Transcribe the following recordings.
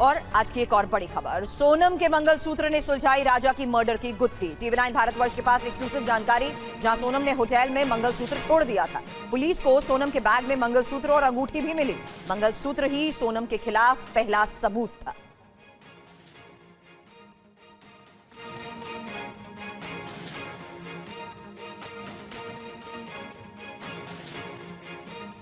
और आज की एक और बड़ी खबर, सोनम के मंगलसूत्र ने सुलझाई राजा की मर्डर की गुत्थी। टीवी9 भारतवर्ष के पास एक्सक्लूसिव जानकारी, जहां सोनम ने होटल में मंगलसूत्र छोड़ दिया था। पुलिस को सोनम के बैग में मंगलसूत्र और अंगूठी भी मिली। मंगलसूत्र ही सोनम के खिलाफ पहला सबूत था।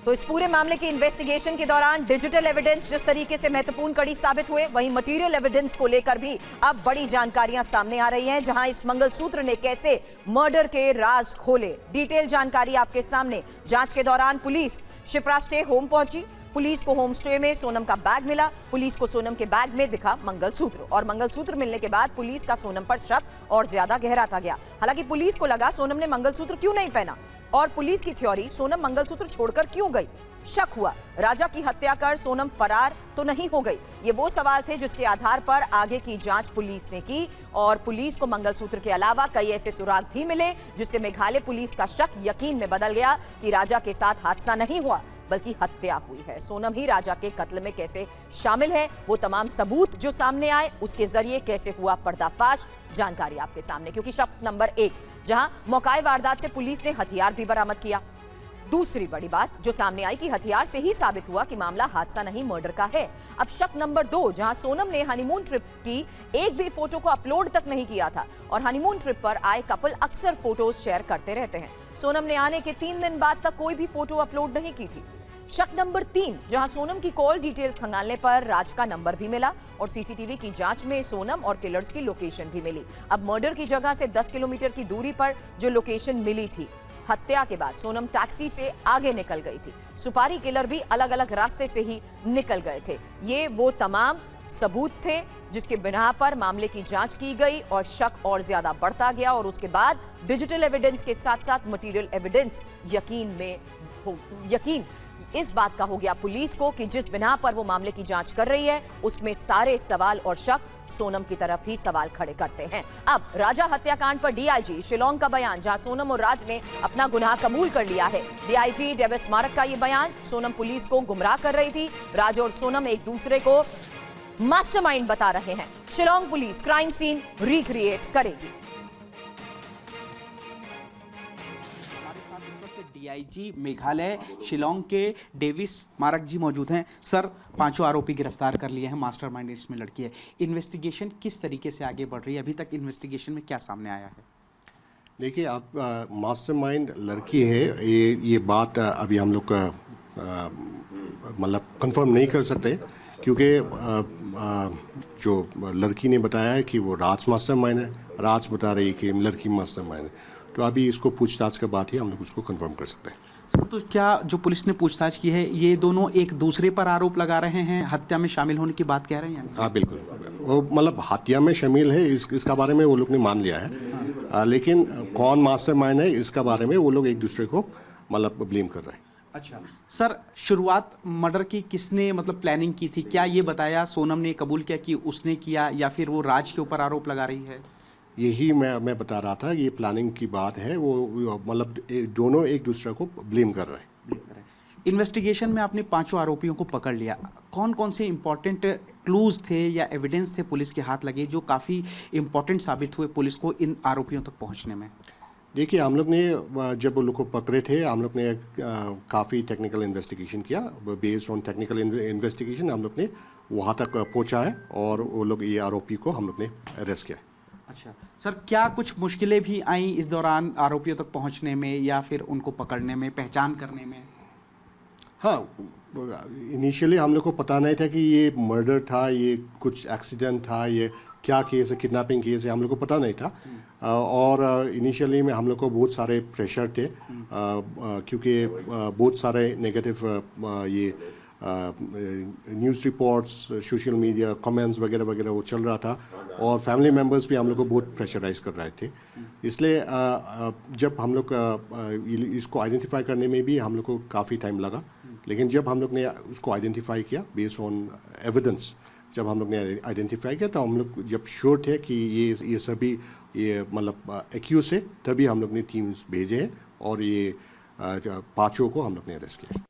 तो इस पूरे मामले की इन्वेस्टिगेशन के दौरान डिजिटल एविडेंस जिस तरीके से महत्वपूर्ण कड़ी साबित हुए, वहीं मटेरियल एविडेंस को लेकर भी अब बड़ी जानकारियां सामने आ रही हैं, जहां इस मंगलसूत्र ने कैसे मर्डर के राज खोले। डिटेल जानकारी आपके सामने। जांच के दौरान पुलिस शिप्रा स्टे होम पहुंची। पुलिस को होम स्टे में सोनम का बैग मिला। पुलिस को सोनम के बैग में दिखा मंगलसूत्र, और मंगलसूत्र मिलने के बाद पुलिस का सोनम पर शक और ज्यादा गहराता गया। हालांकि पुलिस को लगा सोनम ने मंगलसूत्र क्यों नहीं पहना, और पुलिस की थ्योरी सोनम मंगलसूत्र छोड़कर क्यों गई। शक हुआ राजा की हत्या कर सोनम फरार तो नहीं हो गई। ये वो सवाल थे जिसके आधार पर आगे की जांच पुलिस ने की, और पुलिस को मंगलसूत्र के अलावा कई ऐसे सुराग भी मिले जिससे मेघालय पुलिस का शक यकीन में बदल गया कि राजा के साथ हादसा नहीं हुआ बल्कि हत्या हुई है। सोनम ही राजा के कत्ल में कैसे शामिल है, वो तमाम सबूत जो सामने आए उसके जरिए कैसे हुआ पर्दाफाश, जानकारी आपके सामने। क्योंकि शक नंबर 1, जहां मौकाए वारदात से पुलिस ने हथियार भी बरामद किया। दूसरी बड़ी बात जो सामने आई कि हथियार से ही साबित हुआ कि मामला हादसा नहीं मर्डर का है। अब शक नंबर 2, जहां सोनम ने हनीमून ट्रिप की एक भी फोटो को अपलोड तक नहीं किया था, और हनीमून ट्रिप पर आए कपल अक्सर फोटोज शेयर करते रहते हैं। सोनम ने आने के 3 दिन बाद तक कोई भी फोटो अपलोड नहीं की थी। शक नंबर 3, जहां सोनम की कॉल डिटेल्स खंगालने पर राज का नंबर भी मिला, और सीसीटीवी की जांच में सोनम और किलर्स की लोकेशन भी मिली। अब मर्डर की जगह से 10 किलोमीटर की दूरी पर जो लोकेशन मिली थी, हत्या के बाद सोनम टैक्सी से आगे निकल गई थी। सुपारी किलर भी अलग अलग रास्ते से ही निकल गए थे। ये वो तमाम सबूत थे जिसके बिना पर मामले की जांच की गई, और शक और ज्यादा बढ़ता गया। और उसके बाद डिजिटल एविडेंस के साथ साथ मटेरियल एविडेंस यकीन इस बात का हो गया पुलिस को कि जिस बिना पर वो मामले की जांच कर रही है उसमें सारे सवाल और शक सोनम की तरफ ही सवाल खड़े करते हैं। अब राजा हत्याकांड पर डीआईजी शिलोंग का बयान, जहां सोनम और राज ने अपना गुनाह कबूल कर लिया है। डीआईजी डेविस मार्क का ये बयान, सोनम पुलिस को गुमराह कर रही थी, राज और सोनम एक दूसरे को मास्टरमाइंड बता रहे हैं। Shillong police crime scene recreate करेगी। डीआईजी मेघालय शिलोंग के डेविस मार्क जी मौजूद हैं। सर, 5 आरोपी गिरफ्तार कर लिए हैं, मास्टरमाइंड इसमें लड़की है। इन्वेस्टिगेशन किस तरीके से आगे बढ़ रही है, अभी तक इन्वेस्टिगेशन में क्या सामने आया है? देखिए, आप मास्टरमाइंड लड़की है, ये बात अभी हम लोग मतलब कंफर्म नहीं कर सकते, क्योंकि जो लड़की ने बताया है कि वो राज मास्टरमाइंड है, राज बता रही है कि लड़की मास्टरमाइंड है। तो अभी इसको पूछताछ के बाद ही हम लोग उसको कंफर्म कर सकते हैं। सर, तो क्या जो पुलिस ने पूछताछ की है, ये दोनों एक दूसरे पर आरोप लगा रहे हैं, हत्या में शामिल होने की बात कह रहे हैं? हाँ, बिल्कुल। वो मतलब हत्या में शामिल है, इसका बारे में वो लोग ने मान लिया है। लेकिन कौन मास्टरमाइंड है इसका बारे में वो लोग एक दूसरे को मतलब ब्लेम कर रहे हैं। अच्छा सर, शुरुआत मर्डर की किसने मतलब प्लानिंग की थी? क्या ये बताया, सोनम ने कबूल किया कि उसने किया, या फिर वो राज के ऊपर आरोप लगा रही है? यही मैं बता रहा था, ये प्लानिंग की बात है। वो मतलब दोनों एक दूसरे को ब्लेम कर रहे हैं। इन्वेस्टिगेशन में आपने 5 आरोपियों को पकड़ लिया। कौन कौन से इंपॉर्टेंट क्लूज थे या एविडेंस थे पुलिस के हाथ लगे जो काफ़ी इंपॉर्टेंट साबित हुए पुलिस को इन आरोपियों तक पहुंचने में? देखिए, हम लोग ने जब वो लोग को पकड़े थे, हम लोग ने काफ़ी टेक्निकल इन्वेस्टिगेशन किया। बेस्ड ऑन टेक्निकल इन्वेस्टिगेशन हम लोग ने वहाँ तक पहुँचा है, और वो लोग ये आरोपी को हम लोग ने अरेस्ट किया। अच्छा सर, क्या कुछ मुश्किलें भी आई इस दौरान आरोपियों तक पहुंचने में, या फिर उनको पकड़ने में, पहचान करने में? हाँ, इनिशियली हम लोग को पता नहीं था कि ये मर्डर था, ये कुछ एक्सीडेंट था, ये क्या केस है, किडनैपिंग केस है, हम लोग को पता नहीं था। और इनिशियली में हम लोग को बहुत सारे प्रेशर थे, क्योंकि बहुत सारे नेगेटिव ये news reports, social media comments वगैरह वगैरह वो चल रहा था, और फैमिली मेम्बर्स भी हम लोग को बहुत प्रेशराइज कर रहे थे। इसलिए जब हम लोग इसको आइडेंटिफाई करने में भी हम लोग को काफ़ी टाइम लगा, लेकिन जब हम लोग ने उसको आइडेंटिफाई किया बेस्ड ऑन एविडेंस, जब हम लोग ने आइडेंटिफाई किया तो हम लोग जब श्योर थे कि ये सभी ये मतलब एक्यूज है, तभी हम लोग ने टीम्स भेजे हैं, और ये 5 को हम लोग ने अरेस्ट किया।